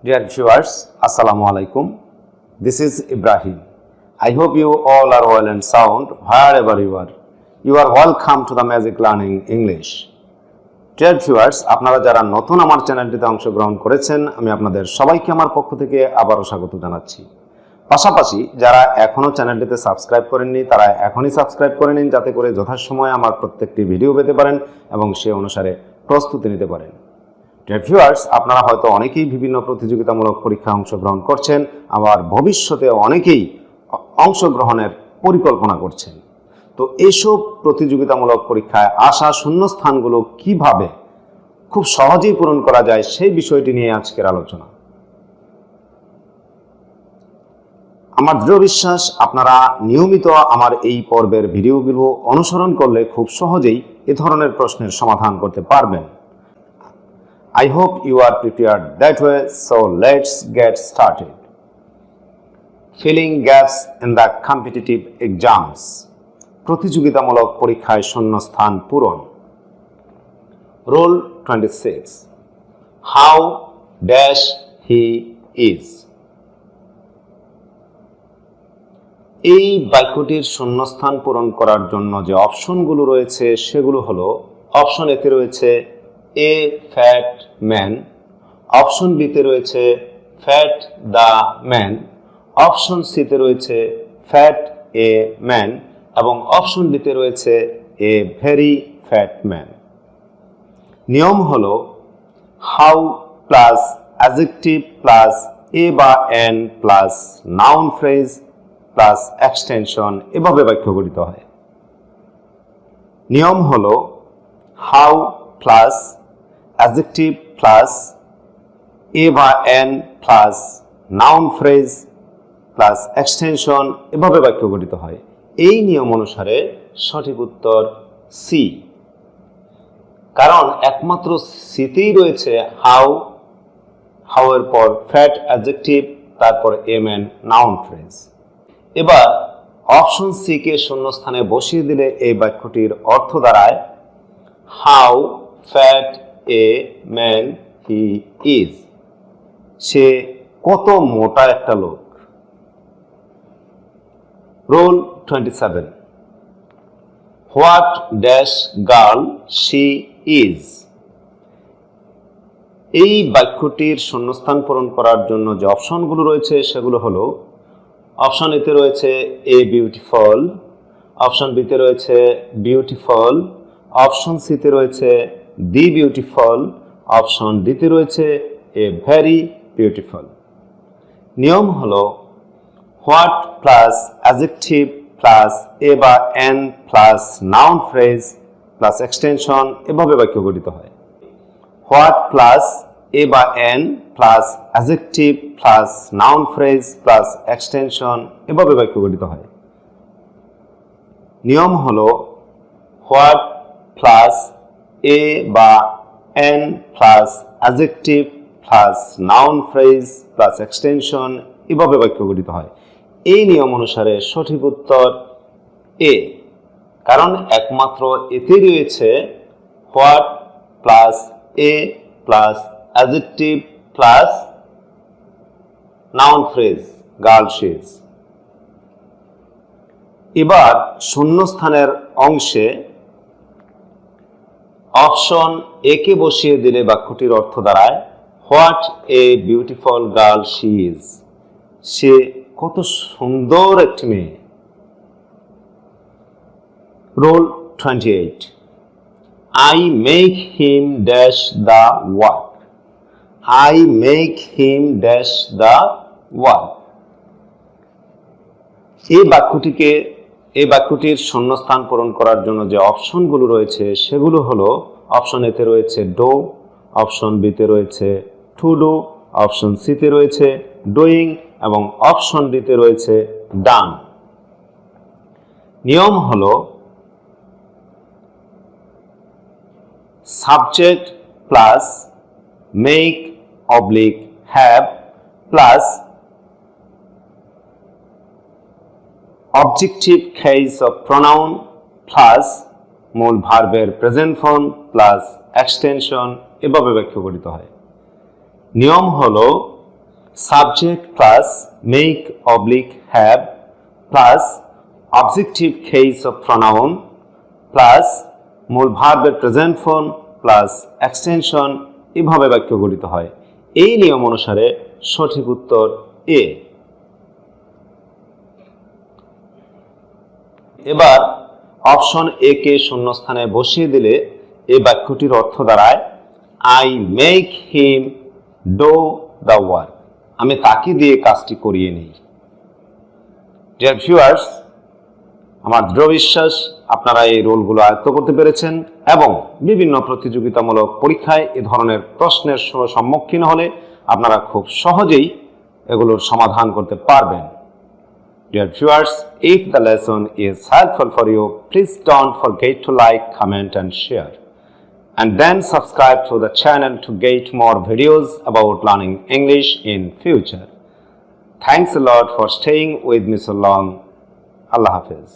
Dear viewers, Assalamu alaikum. This is Ibrahim. I hope you all are well and sound wherever you are. You are welcome to the Magic Learning English. Dear viewers, আপনারা যারা নতুন আমার চ্যানেলটিতে অংশগ্রহণ করেছেন, আমি আপনাদের সবাইকে আমার পক্ষ থেকে আবারও স্বাগত জানাচ্ছি। পাশাপাশি যারা এখনো চ্যানেলটিতে সাবস্ক্রাইব করেননি, তারা এখনই সাবস্ক্রাইব করে নিন, যাতে করে যথাসময়ে আমার প্রত্যেকটি ভিডিও পেতে পারেন এবং সে অনুসারে প্রস্তুতি নিতে পারেন। ডিয়ার ভিউয়ার্স, আপনারা হয়তো অনেকেই বিভিন্ন প্রতিযোগিতামূলক পরীক্ষায় অংশগ্রহণ করছেন, আবার ভবিষ্যতে অনেকেই অংশগ্রহণের পরিকল্পনা করছেন। তো এইসব প্রতিযোগিতামূলক পরীক্ষায় আসা শূন্যস্থানগুলো কিভাবে খুব সহজেই পূরণ করা যায় সেই বিষয়টি নিয়ে আজকের আলোচনা। আমার দৃঢ় বিশ্বাস আপনারা নিয়মিত আমার এই পর্বের ভিডিওগুলো অনুসরণ করলে খুব সহজেই এ ধরনের প্রশ্নের সমাধান করতে পারবেন। I hope you are prepared that way, so let's get started. Filling gaps in the competitive exams. প্রতিযোগিতামূলক পরীক্ষায় শূন্যস্থান পূরণ। Rule 26. How dash he is. এই বাক্যটির শূন্যস্থান পূরণ করার জন্য যে অপশনগুলো রয়েছে সেগুলো হলো, অপশন এতে রয়েছে এ ফ্যাট ম্যান, অপশন বিতে রয়েছে ফ্যাট দ্য ম্যান, অপশন সিতে রয়েছে ফ্যাট এ ম্যান এবং অপশন ডিতে রয়েছে এ ভেরি ফ্যাট ম্যান। নিয়ম হলো হাউ প্লাস অ্যাডজেক্টিভ প্লাস এ বা N plus noun phrase plus extension, এভাবে বাক্য গঠিত হয়। নিয়ম হলো হাউ প্লাস অ্যাডজেক্টিভ প্লাস এ বা N plus noun phrase plus extension, এভাবে বাক্য গঠিত হয়। এই নিয়ম অনুসারে সঠিক উত্তর সি, কারণ একমাত্র সিতেই রয়েছে হাউ, হাউ এর পর ফ্যাট অ্যাডজেক্টিভ, তারপর এম এন নাউন ফ্রেজ। এবার অপশন সি কে শূন্যস্থানে বসিয়ে দিলে এই বাক্যটির অর্থ দাঁড়ায় how fat a man he is. সে কত মোটা একটা লোক। Rule 27. What dash girl she is. এই বাক্যটির শূন্যস্থান পূরণ করার জন্য যে অপশনগুলো রয়েছে সেগুলো হলো, অপশন এতে রয়েছে এ বিউটিফুল, অপশন বিতে রয়েছে বিউটিফুল, অপশন সিতে রয়েছে দি বিউটিফুল, অপশন ডিতে রয়েছে এ ভেরি বিউটিফুল। নিয়ম হলো হোয়াট প্লাস অ্যাডজেক্টিভ প্লাস এ বা N plus noun phrase plus extension, এভাবে বাক্য গঠিত হয়। হোয়াট প্লাস এ বা N plus adjective plus noun phrase plus extension, এভাবে বাক্য গঠিত হয়। নিয়ম হলো হোয়াট প্লাস এ বা N plus adjective plus noun phrase plus extension, এভাবে বাক্য গঠিত হয়। এই নিয়ম অনুসারে সঠিক উত্তর এ, কারণ একমাত্র এতে রয়েছে what plus A plus adjective plus noun phrase girl she is. এবার শূন্যস্থানের অংশে অপশন এ কে বসিয়ে দিলে বাক্যটির অর্থ দাঁড়ায় what a beautiful girl she is. সে কত সুন্দর একটি মেয়ে। Rule 28. I make him dash the work. I make him dash the work. এই বাক্যটির শূন্যস্থান পূরণ করার জন্য যে অপশনগুলো রয়েছে সেগুলো হলো, অপশন এতে রয়েছে ডো, অপশন বিতে রয়েছে টু ডু, অপশন সিতে রয়েছে ডুইং এবং অপশন ডিতে রয়েছে ডান। নিয়ম হলো subject plus make oblique have plus objective case of pronoun plus মূল ভার্বের প্রেজেন্ট ফর্ম প্লাস এক্সটেনশন, এভাবে বাক্য গঠিত হয়। নিয়ম হলো subject plus make oblique have plus objective case of pronoun plus মূল ভার্বের প্রেজেন্ট ফর্ম প্লাস এক্সটেনশন, এভাবে বাক্য গঠিত হয়। এই নিয়ম অনুসারে সঠিক উত্তর এ। এবার অপশন এ কে শূন্যস্থানে বসিয়ে দিলে এই বাক্যটির অর্থ দাঁড়ায় I make him do the work. আমি তাকে দিয়ে কাজটি করিয়ে নিই। ডিয়ার ভিউয়ার্স, আমার দৃঢ় বিশ্বাস আপনারা এই রোলগুলো আয়ত্ত করতে পেরেছেন এবং বিভিন্ন প্রতিযোগিতামূলক পরীক্ষায় এ ধরনের প্রশ্নের সম্মুখীন হলে আপনারা খুব সহজেই এগুলোর সমাধান করতে পারবেন। Dear viewers, if the lesson is helpful for you, please don't forget to like, comment and share. And then subscribe to the channel to get more videos about learning English in future. Thanks a lot for staying with me so long. Allah Hafiz.